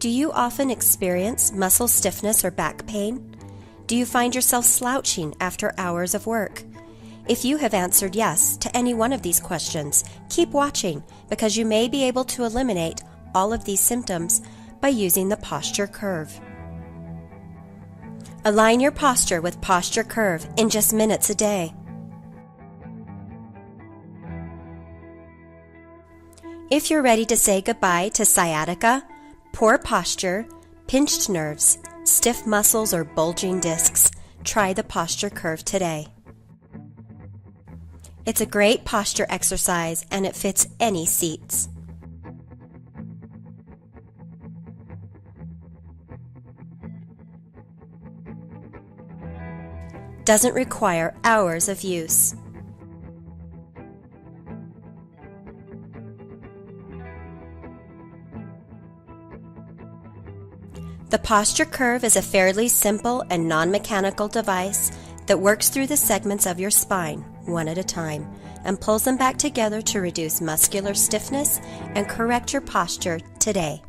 Do you often experience muscle stiffness or back pain? Do you find yourself slouching after hours of work? If you have answered yes to any one of these questions, keep watching because you may be able to eliminate all of these symptoms by using the posture curve. Align your posture with posture curve in just minutes a day. If you're ready to say goodbye to sciatica, poor posture, pinched nerves, stiff muscles, or bulging discs, try the posture curve today. It's a great posture exercise and it fits any seats. Doesn't require hours of use. The posture curve is a fairly simple and non-mechanical device that works through the segments of your spine, one at a time, and pulls them back together to reduce muscular stiffness and correct your posture today.